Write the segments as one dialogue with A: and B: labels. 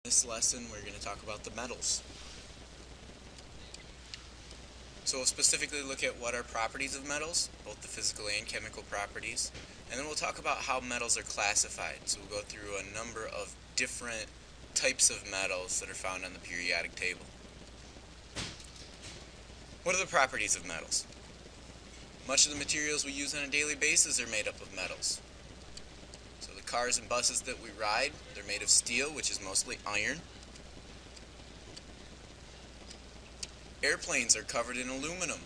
A: In this lesson, we're going to talk about the metals. So we'll specifically look at what are properties of metals, both the physical and chemical properties, and then we'll talk about how metals are classified. So we'll go through a number of different types of metals that are found on the periodic table. What are the properties of metals? Much of the materials we use on a daily basis are made up of metals. So the cars and buses that we ride, they're made of steel, which is mostly iron. Airplanes are covered in aluminum.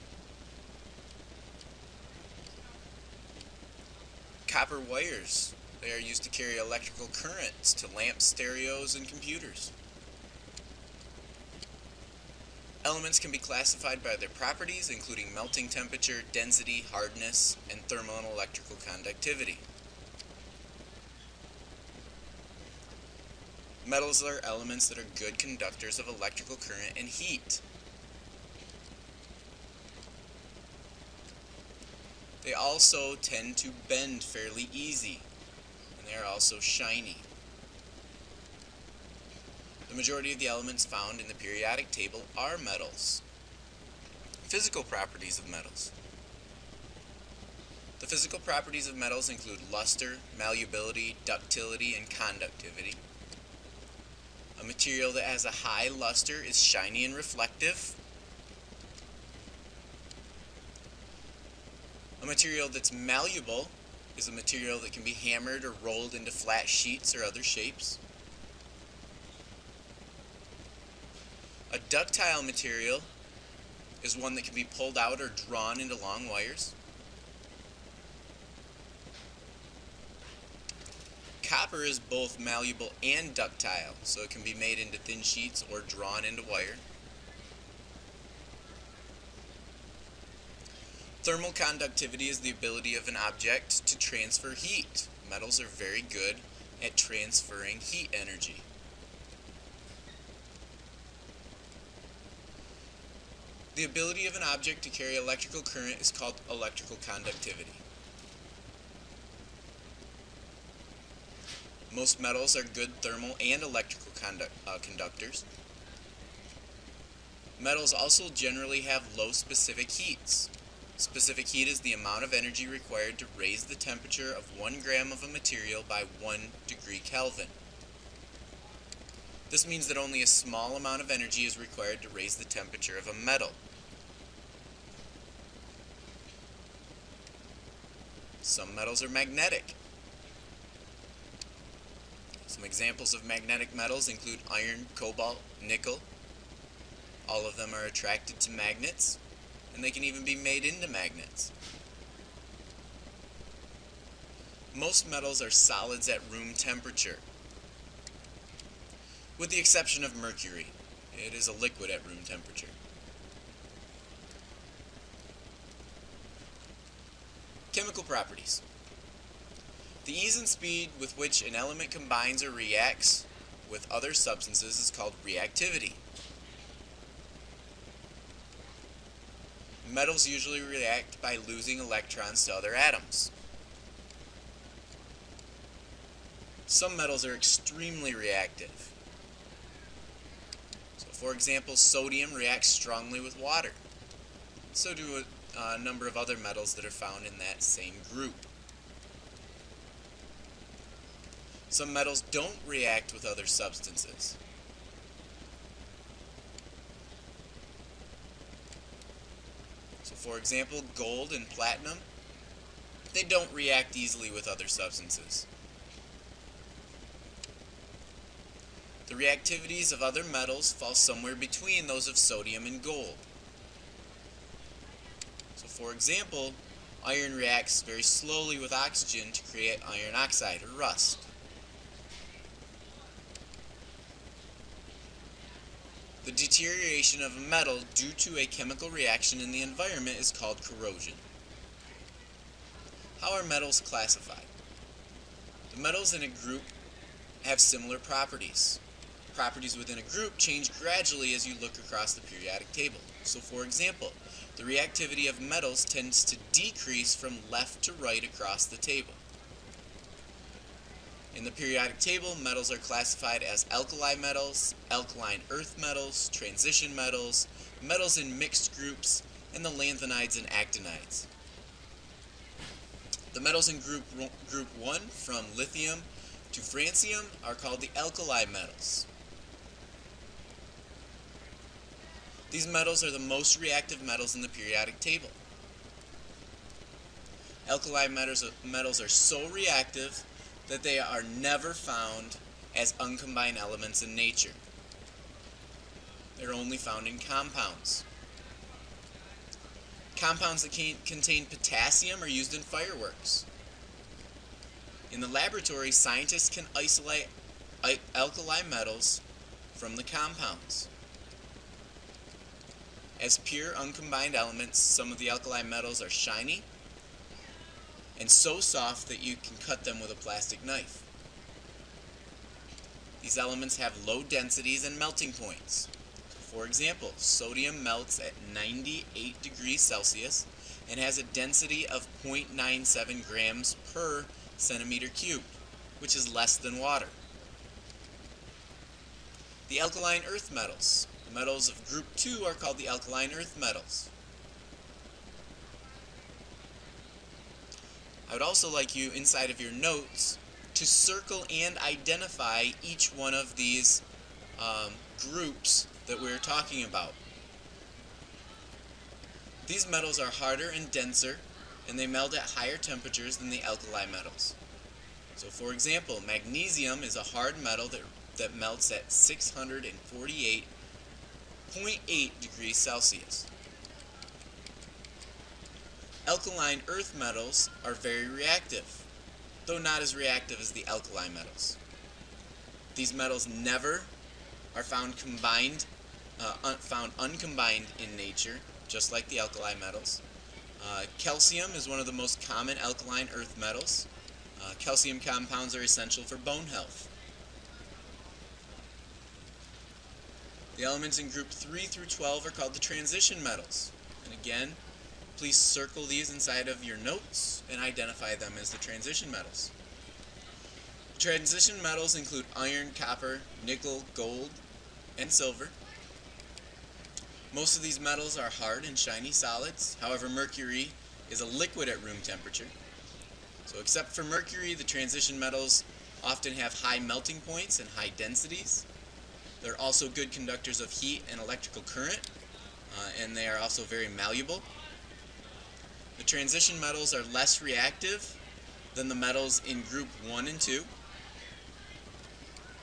A: Copper wires, they are used to carry electrical currents to lamps, stereos, and computers. Elements can be classified by their properties, including melting temperature, density, hardness, and thermal and electrical conductivity. Metals are elements that are good conductors of electrical current and heat. They also tend to bend fairly easy, and they are also shiny. The majority of the elements found in the periodic table are metals. Physical properties of metals. The physical properties of metals include luster, malleability, ductility, and conductivity. A material that has a high luster is shiny and reflective. A material that's malleable is a material that can be hammered or rolled into flat sheets or other shapes. A ductile material is one that can be pulled out or drawn into long wires. Copper is both malleable and ductile, so it can be made into thin sheets or drawn into wire. Thermal conductivity is the ability of an object to transfer heat. Metals are very good at transferring heat energy. The ability of an object to carry electrical current is called electrical conductivity. Most metals are good thermal and electrical conductors. Metals also generally have low specific heats. Specific heat is the amount of energy required to raise the temperature of 1 gram of a material by 1 degree Kelvin. This means that only a small amount of energy is required to raise the temperature of a metal. Some metals are magnetic. Some examples of magnetic metals include iron, cobalt, nickel. All of them are attracted to magnets, and they can even be made into magnets. Most metals are solids at room temperature, with the exception of mercury. It is a liquid at room temperature. Chemical properties. The ease and speed with which an element combines or reacts with other substances is called reactivity. Metals usually react by losing electrons to other atoms. Some metals are extremely reactive. So, for example, sodium reacts strongly with water. So do a number of other metals that are found in that same group. Some metals don't react with other substances. So, for example, gold and platinum, they don't react easily with other substances. The reactivities of other metals fall somewhere between those of sodium and gold. So, for example, iron reacts very slowly with oxygen to create iron oxide or rust. The deterioration of a metal due to a chemical reaction in the environment is called corrosion. How are metals classified? The metals in a group have similar properties. Properties within a group change gradually as you look across the periodic table. So, for example, the reactivity of metals tends to decrease from left to right across the table. In the periodic table, metals are classified as alkali metals, alkaline earth metals, transition metals, metals in mixed groups, and the lanthanides and actinides. The metals in group 1, from lithium to francium, are called the alkali metals. These metals are the most reactive metals in the periodic table. Alkali metals are so reactive that they are never found as uncombined elements in nature. They're only found in compounds. Compounds that contain potassium are used in fireworks. In the laboratory, scientists can isolate alkali metals from the compounds. As pure uncombined elements, some of the alkali metals are shiny and so soft that you can cut them with a plastic knife. These elements have low densities and melting points. For example, sodium melts at 98 degrees Celsius and has a density of 0.97 grams per centimeter cubed, which is less than water. The alkaline earth metals. The metals of group 2 are called the alkaline earth metals. I would also like you, inside of your notes, to circle and identify each one of these groups that we're talking about. These metals are harder and denser, and they melt at higher temperatures than the alkali metals. So for example, magnesium is a hard metal that melts at 648.8 degrees Celsius. Alkaline earth metals are very reactive, though not as reactive as the alkali metals. These metals never are found uncombined in nature, just like the alkali metals. Calcium is one of the most common alkaline earth metals. Calcium compounds are essential for bone health. The elements in group 3 through 12 are called the transition metals. And again, please circle these inside of your notes and identify them as the transition metals. Transition metals include iron, copper, nickel, gold, and silver. Most of these metals are hard and shiny solids. However, mercury is a liquid at room temperature. So except for mercury, the transition metals often have high melting points and high densities. They're also good conductors of heat and electrical current, and they are also very malleable. The transition metals are less reactive than the metals in group 1 and 2.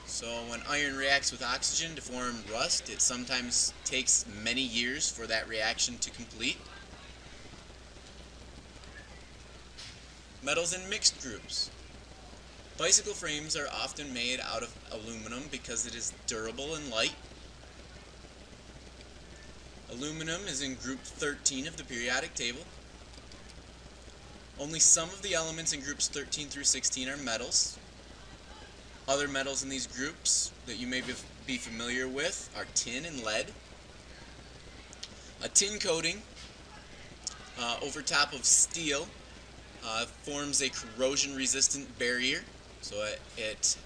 A: So when iron reacts with oxygen to form rust, it sometimes takes many years for that reaction to complete. Metals in mixed groups. Bicycle frames are often made out of aluminum because it is durable and light. Aluminum is in group 13 of the periodic table. Only some of the elements in groups 13 through 16 are metals. Other metals in these groups that you may be familiar with are tin and lead. A tin coating over top of steel forms a corrosion-resistant barrier, so it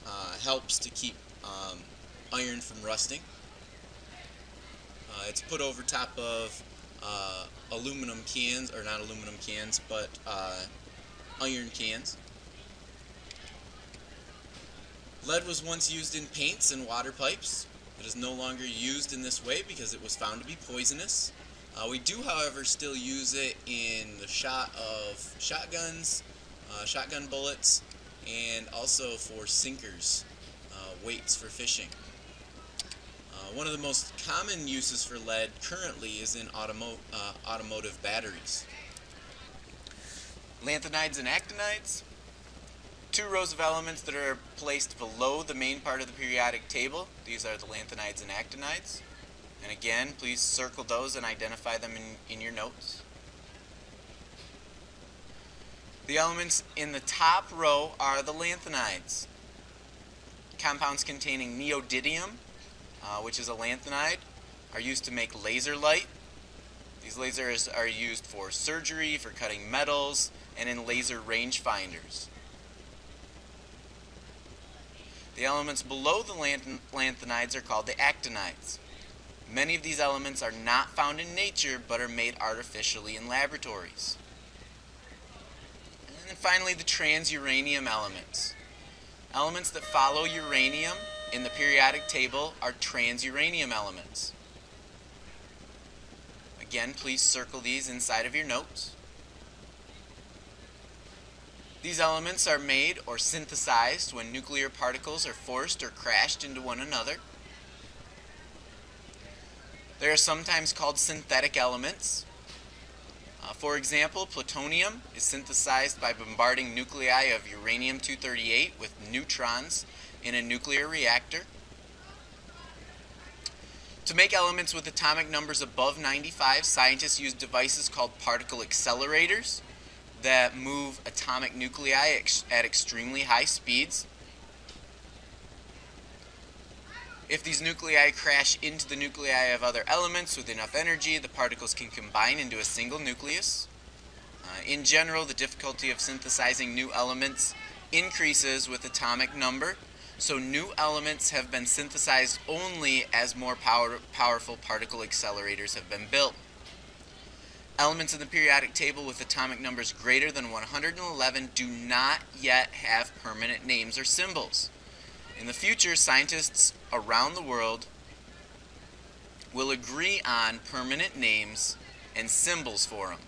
A: helps to keep iron from rusting. It's put over top of aluminum cans, or not aluminum cans, but iron cans. Lead was once used in paints and water pipes. It is no longer used in this way because it was found to be poisonous. We do, however, still use it in the shot of shotguns, shotgun bullets, and also for sinkers, weights for fishing. One of the most common uses for lead currently is in automotive batteries. Lanthanides and actinides. 2 rows of elements that are placed below the main part of the periodic table. These are the lanthanides and actinides. And again, please circle those and identify them in your notes. The elements in the top row are the lanthanides. Compounds containing neodymium, which is a lanthanide, are used to make laser light. These lasers are used for surgery, for cutting metals, and in laser rangefinders. The elements below the lanthanides are called the actinides. Many of these elements are not found in nature but are made artificially in laboratories. And then finally, the transuranium elements. Elements that follow uranium in the periodic table are transuranium elements. Again, please circle these inside of your notes. These elements are made or synthesized when nuclear particles are forced or crashed into one another. They are sometimes called synthetic elements. For example, plutonium is synthesized by bombarding nuclei of uranium-238 with neutrons in a nuclear reactor. To make elements with atomic numbers above 95, scientists use devices called particle accelerators that move atomic nuclei at extremely high speeds. If these nuclei crash into the nuclei of other elements with enough energy, the particles can combine into a single nucleus. In general, the difficulty of synthesizing new elements increases with atomic number, so new elements have been synthesized only as more powerful particle accelerators have been built. Elements in the periodic table with atomic numbers greater than 111 do not yet have permanent names or symbols. In the future, scientists around the world will agree on permanent names and symbols for them.